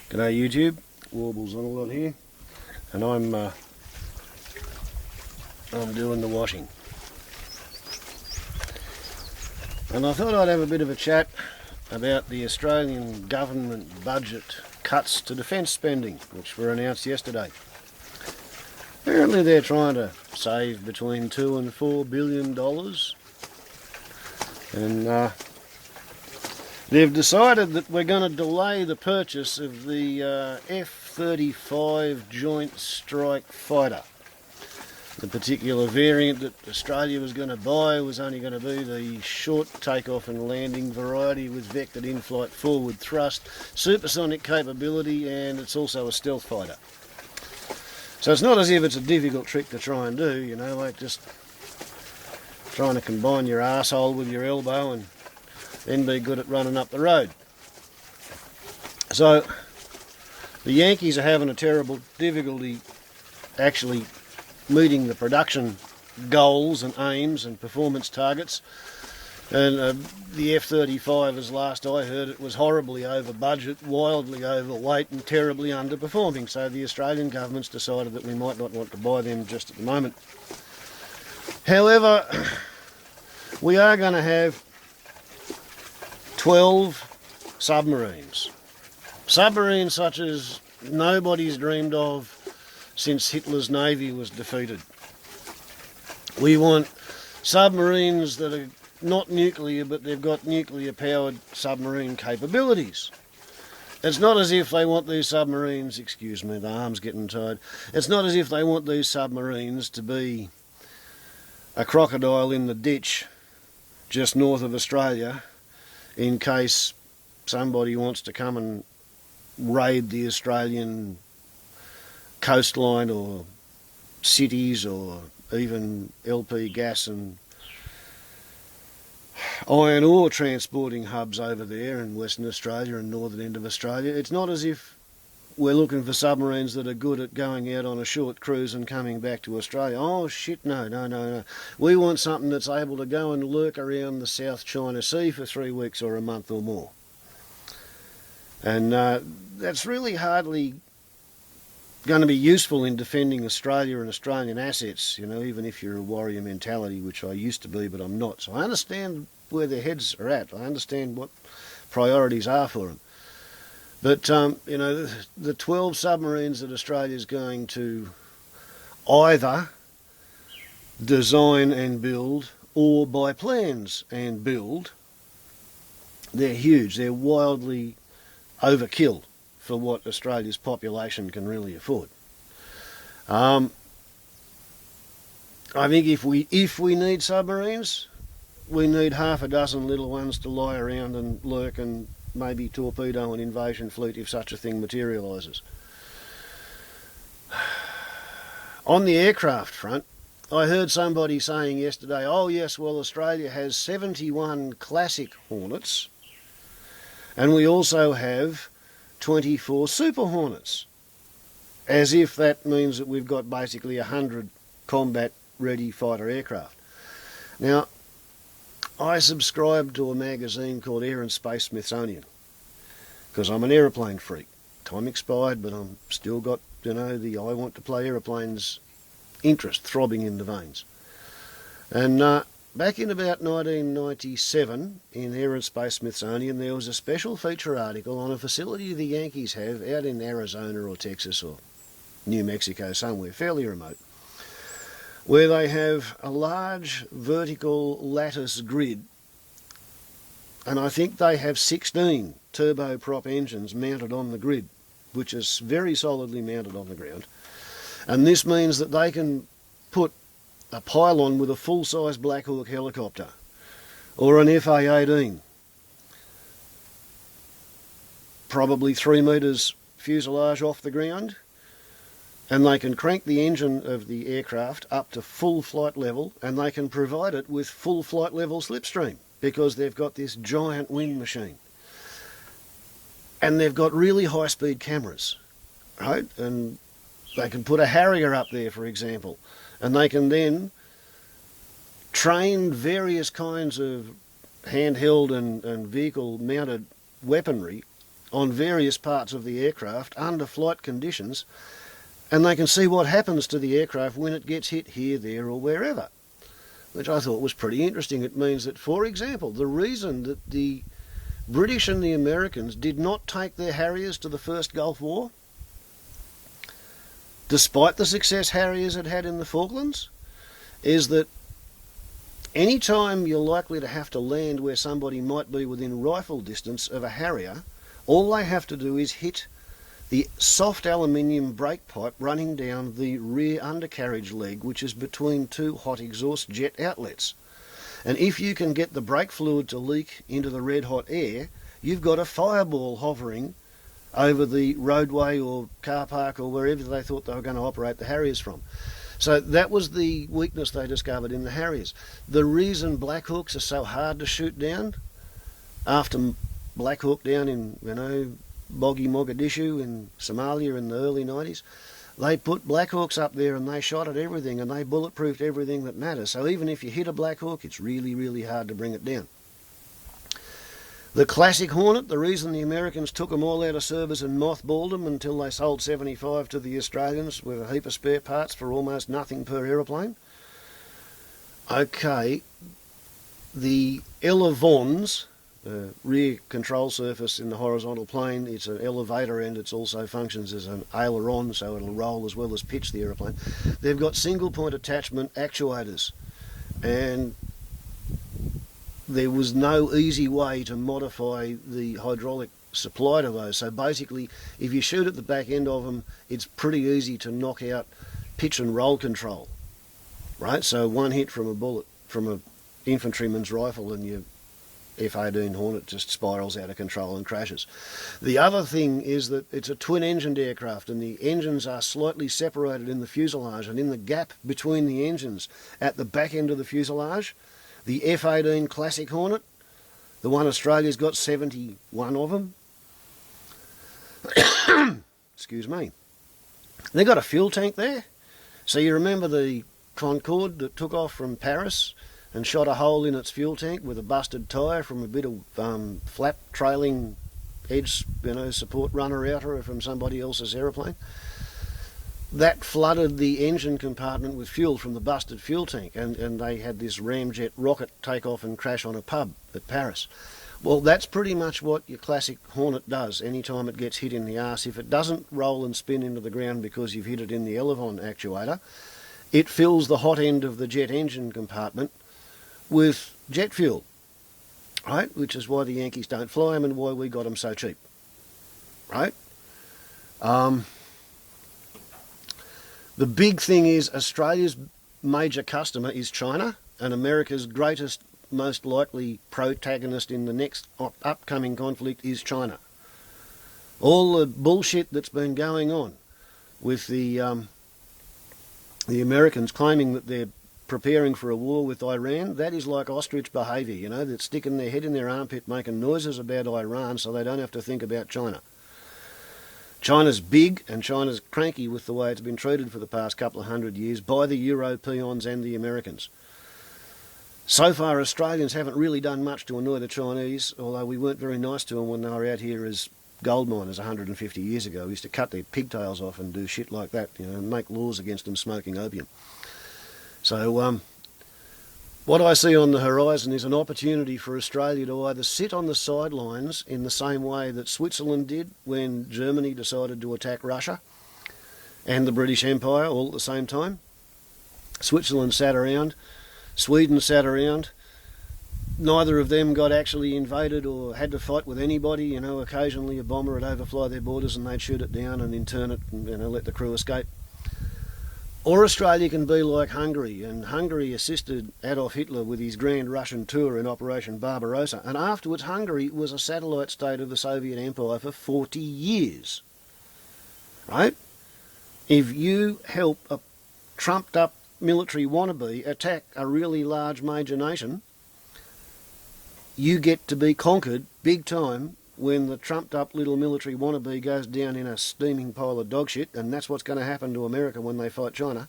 G'day YouTube, Warbles on a lot here, and I'm doing the washing. And I thought I'd have a bit of a chat about the Australian government budget cuts to defence spending, which were announced yesterday. Apparently they're trying to save between $2 and $4 billion, and they've decided that we're going to delay the purchase of the F-35 Joint Strike Fighter. The particular variant that Australia was going to buy was only going to be the short takeoff and landing variety with vectored in-flight forward thrust, supersonic capability, and it's also a stealth fighter. So it's not as if it's a difficult trick to try and do, you know, like just trying to combine your arsehole with your elbow and then be good at running up the road. So the Yankees are having a terrible difficulty actually meeting the production goals and aims and performance targets, and the F-35, as last I heard, it was horribly over budget, wildly overweight and terribly underperforming, so the Australian government's decided that we might not want to buy them just at the moment. However, we are going to have 12 submarines. Submarines such as nobody's dreamed of since Hitler's navy was defeated. We want submarines that are not nuclear, but they've got nuclear-powered submarine capabilities. It's not as if they want these submarines, excuse me, the arm's getting tired. It's not as if they want these submarines to be a crocodile in the ditch just north of Australia in case somebody wants to come and raid the Australian coastline or cities or even LP gas and iron ore transporting hubs over there in Western Australia and northern end of Australia. It's not as if we're looking for submarines that are good at going out on a short cruise and coming back to Australia. Oh shit, no. We want something that's able to go and lurk around the South China Sea for 3 weeks or a month or more. And that's really hardly going to be useful in defending Australia and Australian assets, you know, even if you're a warrior mentality, which I used to be, but I'm not. So I understand where their heads are at. I understand what priorities are for them. But, you know, the 12 submarines that Australia's going to either design and build or buy plans and build, they're huge. They're wildly overkill for what Australia's population can really afford. I think if we need submarines, we need half a dozen little ones to lie around and lurk and maybe torpedo an invasion fleet if such a thing materialises. On the aircraft front, I heard somebody saying yesterday, oh yes, well Australia has 71 classic Hornets and we also have 24 Super-Hornets, as if that means that we've got basically 100 combat-ready fighter aircraft. Now, I subscribe to a magazine called Air and Space Smithsonian, because I'm an aeroplane freak. Time expired, but I'm still got, you know, the I want to play aeroplanes interest throbbing in the veins. And back in about 1997, in Air and Space Smithsonian, there was a special feature article on a facility the Yankees have out in Arizona or Texas or New Mexico, somewhere fairly remote, where they have a large vertical lattice grid, and I think they have 16 turboprop engines mounted on the grid, which is very solidly mounted on the ground. And this means that they can put a pylon with a full-size Black Hawk helicopter or an FA-18, probably 3 metres fuselage off the ground, and they can crank the engine of the aircraft up to full flight level, and they can provide it with full flight level slipstream because they've got this giant wind machine. And they've got really high-speed cameras, right? And they can put a Harrier up there, for example, and they can then train various kinds of handheld and vehicle-mounted weaponry on various parts of the aircraft under flight conditions, and they can see what happens to the aircraft when it gets hit here, there or wherever, which I thought was pretty interesting. It means that, for example, the reason that the British and the Americans did not take their Harriers to the First Gulf War, despite the success Harriers had had in the Falklands, is that any time you're likely to have to land where somebody might be within rifle distance of a Harrier, all they have to do is hit the soft aluminium brake pipe running down the rear undercarriage leg, which is between two hot exhaust jet outlets. And if you can get the brake fluid to leak into the red hot air, you've got a fireball hovering over the roadway or car park or wherever they thought they were going to operate the Harriers from. So that was the weakness they discovered in the Harriers. The reason Black Hawks are so hard to shoot down, after Black Hawk down in, boggy Mogadishu in Somalia in the early 90s, they put Black Hawks up there and they shot at everything and they bulletproofed everything that matters. So even if you hit a Black Hawk, it's really, really hard to bring it down. The classic Hornet, the reason the Americans took them all out of service and mothballed them until they sold 75 to the Australians with a heap of spare parts for almost nothing per aeroplane. Okay, the elevons, rear control surface in the horizontal plane, it's an elevator and it also functions as an aileron, so it'll roll as well as pitch the aeroplane. They've got single point attachment actuators, and there was no easy way to modify the hydraulic supply to those. So basically, if you shoot at the back end of them, it's pretty easy to knock out pitch and roll control, right? So one hit from a bullet from an infantryman's rifle and your F-18 Hornet just spirals out of control and crashes. The other thing is that it's a twin-engined aircraft, and the engines are slightly separated in the fuselage, and in the gap between the engines at the back end of the fuselage, the F-18 Classic Hornet, the one Australia's got 71 of them, excuse me, they got a fuel tank there. So you remember the Concorde that took off from Paris and shot a hole in its fuel tank with a busted tyre from a bit of flap trailing edge, support runner outer from somebody else's aeroplane? That flooded the engine compartment with fuel from the busted fuel tank, and they had this ramjet rocket take off and crash on a pub at Paris. Well, that's pretty much what your classic Hornet does anytime it gets hit in the arse. If it doesn't roll and spin into the ground because you've hit it in the elevon actuator, it fills the hot end of the jet engine compartment with jet fuel, right? Which is why the Yankees don't fly them and why we got them so cheap, right? The big thing is Australia's major customer is China, and America's greatest, most likely protagonist in the next upcoming conflict is China. All the bullshit that's been going on with the Americans claiming that they're preparing for a war with Iran, that is like ostrich behaviour, that's sticking their head in their armpit making noises about Iran so they don't have to think about China. China's big and China's cranky with the way it's been treated for the past couple of 100 years by the Europeans and the Americans. So far, Australians haven't really done much to annoy the Chinese, although we weren't very nice to them when they were out here as gold miners 150 years ago. We used to cut their pigtails off and do shit like that, and make laws against them smoking opium. So what I see on the horizon is an opportunity for Australia to either sit on the sidelines in the same way that Switzerland did when Germany decided to attack Russia and the British Empire all at the same time. Switzerland sat around, Sweden sat around. Neither of them got actually invaded or had to fight with anybody. Occasionally a bomber would overfly their borders and they'd shoot it down and intern it and let the crew escape. Or Australia can be like Hungary, and Hungary assisted Adolf Hitler with his grand Russian tour in Operation Barbarossa, and afterwards Hungary was a satellite state of the Soviet Empire for 40 years. Right? If you help a trumped-up military wannabe attack a really large major nation, you get to be conquered big time when the trumped-up little military wannabe goes down in a steaming pile of dog shit, and that's what's going to happen to America when they fight China,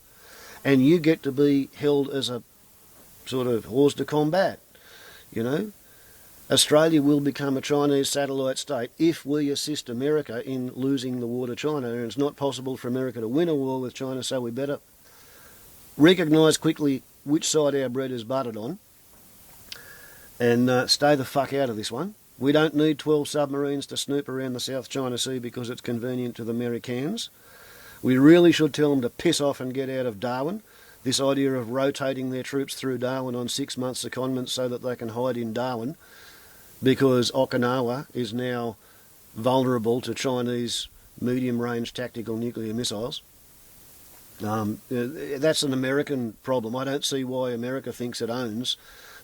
and you get to be held as a sort of hors de combat, Australia will become a Chinese satellite state if we assist America in losing the war to China. And it's not possible for America to win a war with China, so we better recognise quickly which side our bread is buttered on and stay the fuck out of this one. We don't need 12 submarines to snoop around the South China Sea because it's convenient to the Americans. We really should tell them to piss off and get out of Darwin. This idea of rotating their troops through Darwin on 6-month secondments so that they can hide in Darwin because Okinawa is now vulnerable to Chinese medium-range tactical nuclear missiles. That's an American problem. I don't see why America thinks it owns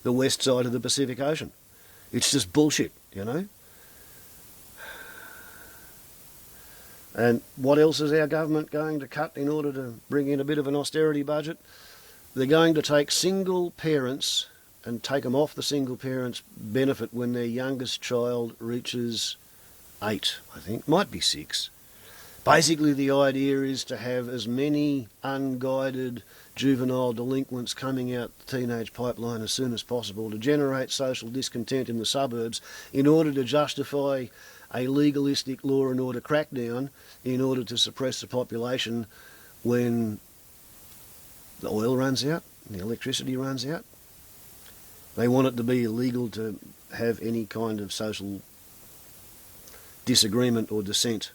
the west side of the Pacific Ocean. It's just bullshit, you know. And what else is our government going to cut in order to bring in a bit of an austerity budget? They're going to take single parents and take them off the single parents' benefit when their youngest child reaches 8, I think. Might be 6. Basically, the idea is to have as many unguided juvenile delinquents coming out the teenage pipeline as soon as possible to generate social discontent in the suburbs in order to justify a legalistic law and order crackdown in order to suppress the population when the oil runs out and the electricity runs out. They want it to be illegal to have any kind of social disagreement or dissent.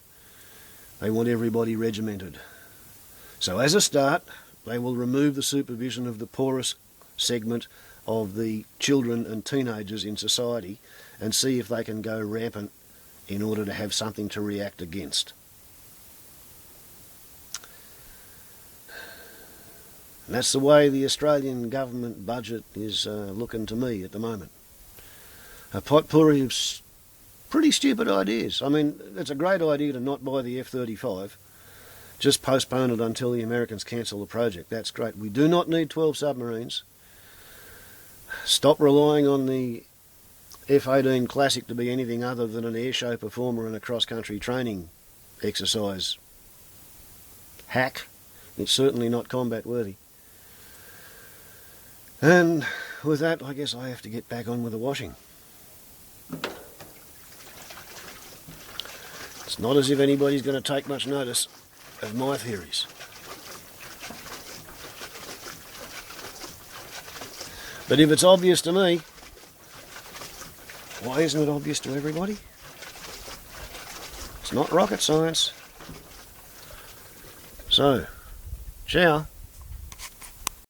They want everybody regimented. So as a start, they will remove the supervision of the poorest segment of the children and teenagers in society and see if they can go rampant in order to have something to react against. And that's the way the Australian government budget is looking to me at the moment. A potpourri of pretty stupid ideas. I mean, it's a great idea to not buy the F-35. Just postpone it until the Americans cancel the project. That's great. We do not need 12 submarines. Stop relying on the F-18 Classic to be anything other than an airshow performer and a cross-country training exercise hack. It's certainly not combat worthy. And with that, I guess I have to get back on with the washing. It's not as if anybody's going to take much notice of my theories. But if it's obvious to me, why isn't it obvious to everybody? It's not rocket science. So, ciao.